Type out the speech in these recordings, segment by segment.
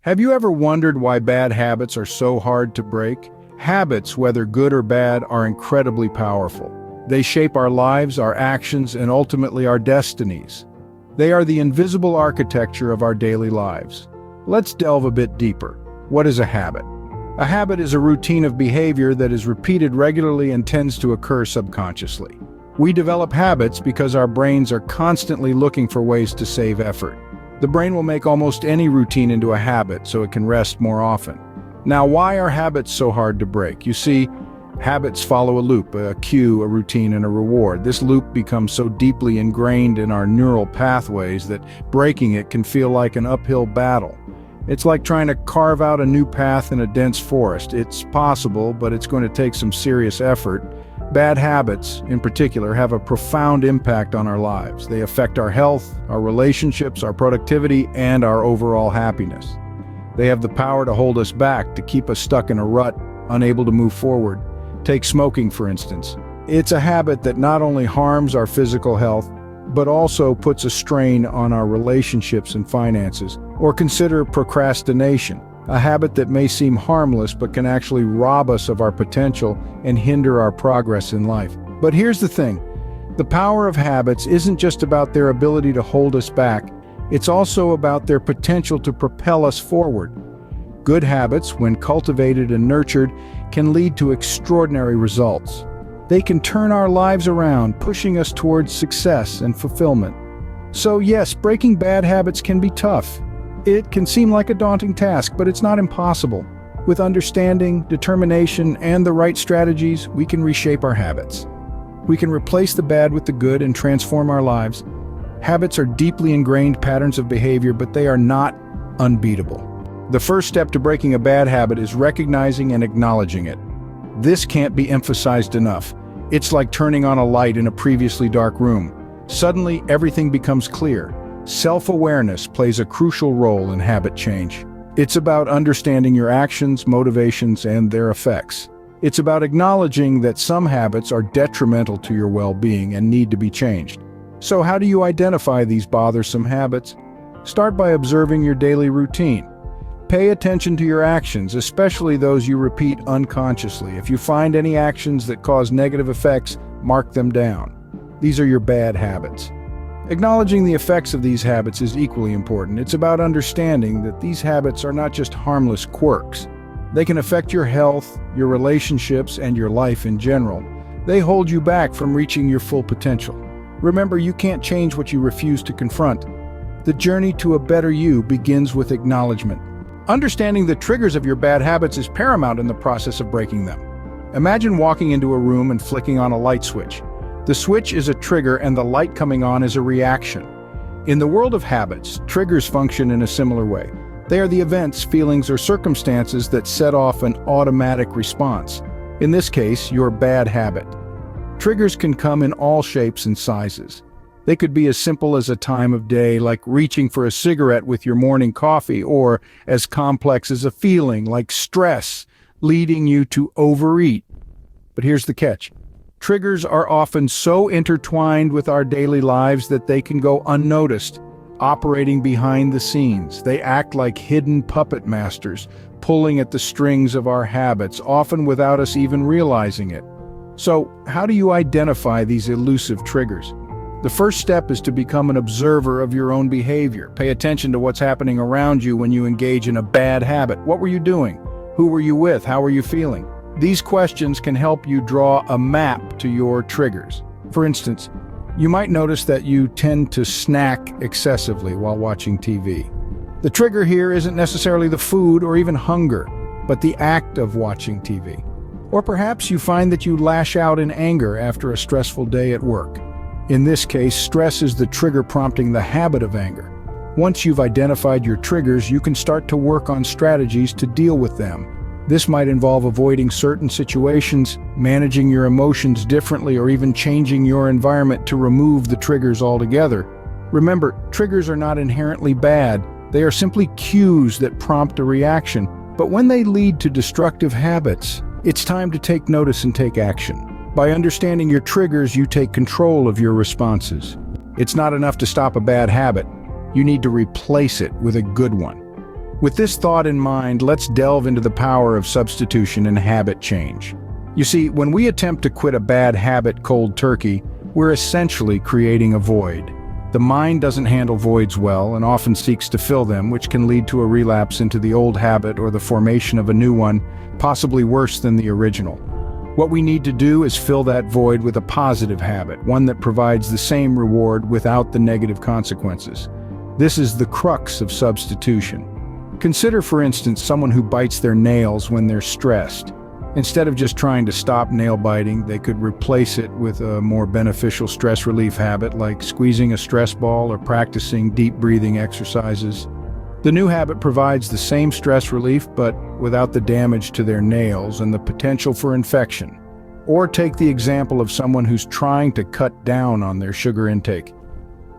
Have you ever wondered why bad habits are so hard to break? Habits, whether good or bad, are incredibly powerful. They shape our lives, our actions, and ultimately our destinies. They are the invisible architecture of our daily lives. Let's delve a bit deeper. What is a habit? A habit is a routine of behavior that is repeated regularly and tends to occur subconsciously. We develop habits because our brains are constantly looking for ways to save effort. The brain will make almost any routine into a habit so it can rest more often. Now, why are habits so hard to break? You see, habits follow a loop, a cue, a routine, and a reward. This loop becomes so deeply ingrained in our neural pathways that breaking it can feel like an uphill battle. It's like trying to carve out a new path in a dense forest. It's possible, but it's going to take some serious effort. Bad habits, in particular, have a profound impact on our lives. They affect our health, our relationships, our productivity, and our overall happiness. They have the power to hold us back, to keep us stuck in a rut, unable to move forward. Take smoking, for instance. It's a habit that not only harms our physical health, but also puts a strain on our relationships and finances. Or consider procrastination, a habit that may seem harmless but can actually rob us of our potential and hinder our progress in life. But here's the thing, the power of habits isn't just about their ability to hold us back, it's also about their potential to propel us forward. Good habits, when cultivated and nurtured, can lead to extraordinary results. They can turn our lives around, pushing us towards success and fulfillment. So yes, breaking bad habits can be tough. It can seem like a daunting task, but it's not impossible. With understanding, determination, and the right strategies, we can reshape our habits. We can replace the bad with the good and transform our lives. Habits are deeply ingrained patterns of behavior, but they are not unbeatable. The first step to breaking a bad habit is recognizing and acknowledging it. This can't be emphasized enough. It's like turning on a light in a previously dark room. Suddenly, everything becomes clear. Self-awareness plays a crucial role in habit change. It's about understanding your actions, motivations, and their effects. It's about acknowledging that some habits are detrimental to your well-being and need to be changed. So how do you identify these bothersome habits? Start by observing your daily routine. Pay attention to your actions, especially those you repeat unconsciously. If you find any actions that cause negative effects, mark them down. These are your bad habits. Acknowledging the effects of these habits is equally important. It's about understanding that these habits are not just harmless quirks. They can affect your health, your relationships, and your life in general. They hold you back from reaching your full potential. Remember, you can't change what you refuse to confront. The journey to a better you begins with acknowledgement. Understanding the triggers of your bad habits is paramount in the process of breaking them. Imagine walking into a room and flicking on a light switch. The switch is a trigger and the light coming on is a reaction. In the world of habits, triggers function in a similar way. They are the events, feelings, or circumstances that set off an automatic response. In this case, your bad habit. Triggers can come in all shapes and sizes. They could be as simple as a time of day, like reaching for a cigarette with your morning coffee, or as complex as a feeling, like stress, leading you to overeat. But here's the catch. Triggers are often so intertwined with our daily lives that they can go unnoticed, operating behind the scenes. They act like hidden puppet masters, pulling at the strings of our habits, often without us even realizing it. So, how do you identify these elusive triggers? The first step is to become an observer of your own behavior. Pay attention to what's happening around you when you engage in a bad habit. What were you doing? Who were you with? How were you feeling? These questions can help you draw a map to your triggers. For instance, you might notice that you tend to snack excessively while watching TV. The trigger here isn't necessarily the food or even hunger, but the act of watching TV. Or perhaps you find that you lash out in anger after a stressful day at work. In this case, stress is the trigger prompting the habit of anger. Once you've identified your triggers, you can start to work on strategies to deal with them. This might involve avoiding certain situations, managing your emotions differently, or even changing your environment to remove the triggers altogether. Remember, triggers are not inherently bad. They are simply cues that prompt a reaction. But when they lead to destructive habits, it's time to take notice and take action. By understanding your triggers, you take control of your responses. It's not enough to stop a bad habit. You need to replace it with a good one. With this thought in mind, let's delve into the power of substitution and habit change. You see, when we attempt to quit a bad habit cold turkey, we're essentially creating a void. The mind doesn't handle voids well and often seeks to fill them, which can lead to a relapse into the old habit or the formation of a new one, possibly worse than the original. What we need to do is fill that void with a positive habit, one that provides the same reward without the negative consequences. This is the crux of substitution. Consider, for instance, someone who bites their nails when they're stressed. Instead of just trying to stop nail biting, they could replace it with a more beneficial stress relief habit like squeezing a stress ball or practicing deep breathing exercises. The new habit provides the same stress relief but without the damage to their nails and the potential for infection. Or take the example of someone who's trying to cut down on their sugar intake.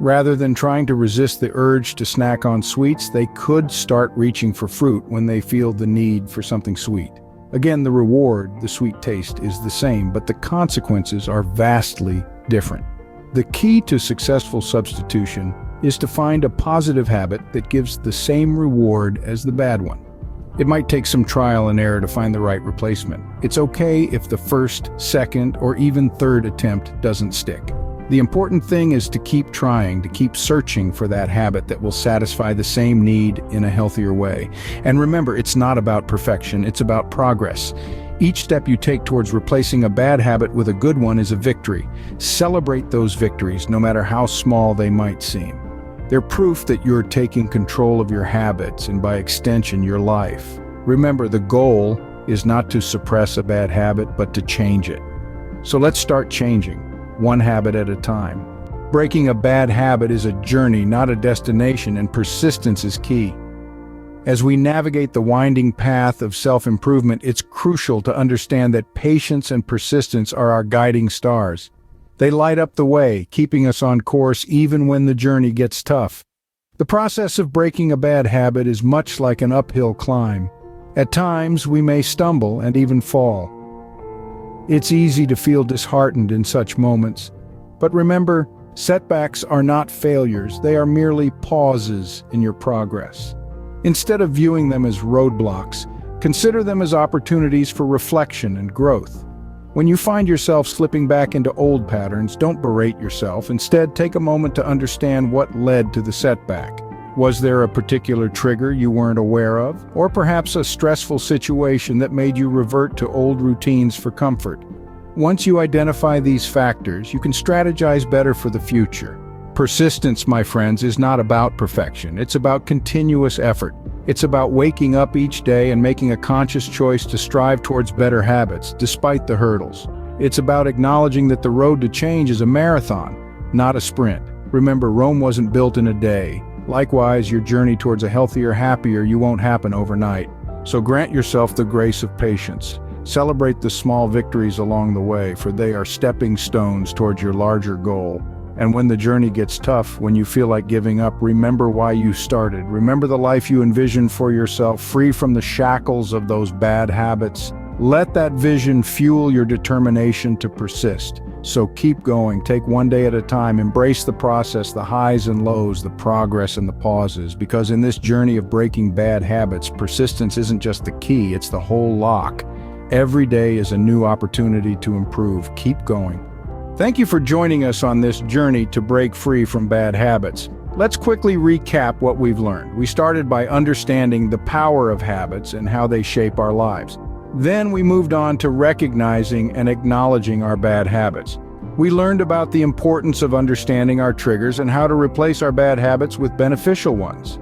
Rather than trying to resist the urge to snack on sweets, they could start reaching for fruit when they feel the need for something sweet. Again, the reward, the sweet taste, is the same, but the consequences are vastly different. The key to successful substitution is to find a positive habit that gives the same reward as the bad one. It might take some trial and error to find the right replacement. It's okay if the first, second, or even third attempt doesn't stick. The important thing is to keep trying, to keep searching for that habit that will satisfy the same need in a healthier way. And remember, it's not about perfection, it's about progress. Each step you take towards replacing a bad habit with a good one is a victory. Celebrate those victories, no matter how small they might seem. They're proof that you're taking control of your habits and, by extension, your life. Remember, the goal is not to suppress a bad habit, but to change it. So let's start changing, one habit at a time. Breaking a bad habit is a journey, not a destination, and persistence is key. As we navigate the winding path of self-improvement, it's crucial to understand that patience and persistence are our guiding stars. They light up the way, keeping us on course even when the journey gets tough. The process of breaking a bad habit is much like an uphill climb. At times, we may stumble and even fall. It's easy to feel disheartened in such moments. But remember, setbacks are not failures, they are merely pauses in your progress. Instead of viewing them as roadblocks, consider them as opportunities for reflection and growth. When you find yourself slipping back into old patterns, don't berate yourself. Instead, take a moment to understand what led to the setback. Was there a particular trigger you weren't aware of? Or perhaps a stressful situation that made you revert to old routines for comfort? Once you identify these factors, you can strategize better for the future. Persistence, my friends, is not about perfection. It's about continuous effort. It's about waking up each day and making a conscious choice to strive towards better habits, despite the hurdles. It's about acknowledging that the road to change is a marathon, not a sprint. Remember, Rome wasn't built in a day. Likewise, your journey towards a healthier, happier you won't happen overnight. So grant yourself the grace of patience. Celebrate the small victories along the way, for they are stepping stones towards your larger goal. And when the journey gets tough, when you feel like giving up, remember why you started. Remember the life you envisioned for yourself, free from the shackles of those bad habits. Let that vision fuel your determination to persist. So keep going, take one day at a time, embrace the process, the highs and lows, the progress and the pauses, because in this journey of breaking bad habits, persistence isn't just the key, it's the whole lock. Every day is a new opportunity to improve. Keep going. Thank you for joining us on this journey to break free from bad habits. Let's quickly recap what we've learned. We started by understanding the power of habits and how they shape our lives. Then we moved on to recognizing and acknowledging our bad habits. We learned about the importance of understanding our triggers and how to replace our bad habits with beneficial ones.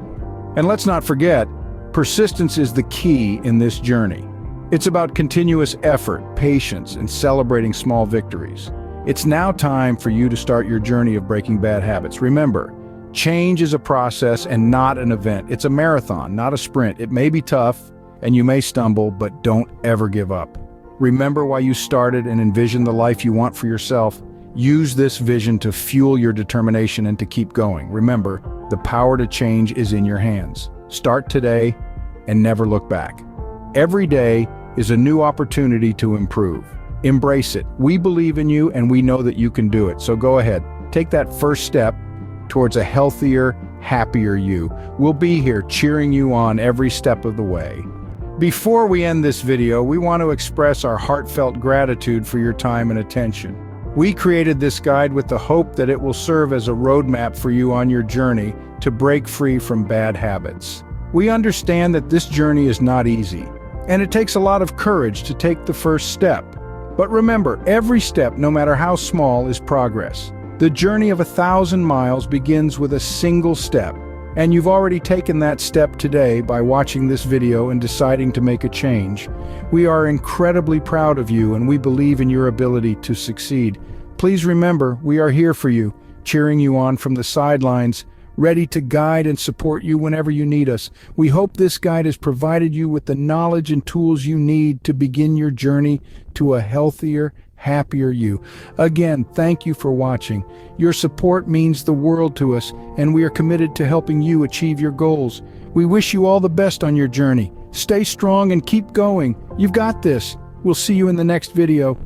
And let's not forget, persistence is the key in this journey. It's about continuous effort, patience, and celebrating small victories. It's now time for you to start your journey of breaking bad habits. Remember, change is a process and not an event. It's a marathon, not a sprint. It may be tough and you may stumble, but don't ever give up. Remember why you started and envision the life you want for yourself. Use this vision to fuel your determination and to keep going. Remember, the power to change is in your hands. Start today and never look back. Every day is a new opportunity to improve. Embrace it. We believe in you and we know that you can do it. So go ahead, take that first step towards a healthier, happier you. We'll be here cheering you on every step of the way. Before we end this video, we want to express our heartfelt gratitude for your time and attention. We created this guide with the hope that it will serve as a roadmap for you on your journey to break free from bad habits. We understand that this journey is not easy, and it takes a lot of courage to take the first step. But remember, every step, no matter how small, is progress. The journey of 1,000 miles begins with a single step, and you've already taken that step today by watching this video and deciding to make a change. We are incredibly proud of you, and we believe in your ability to succeed. Please remember, we are here for you, cheering you on from the sidelines, ready to guide and support you whenever you need us. We hope this guide has provided you with the knowledge and tools you need to begin your journey to a healthier, happier you. Again, thank you for watching. Your support means the world to us, and we are committed to helping you achieve your goals. We wish you all the best on your journey. Stay strong and keep going. You've got this. We'll see you in the next video.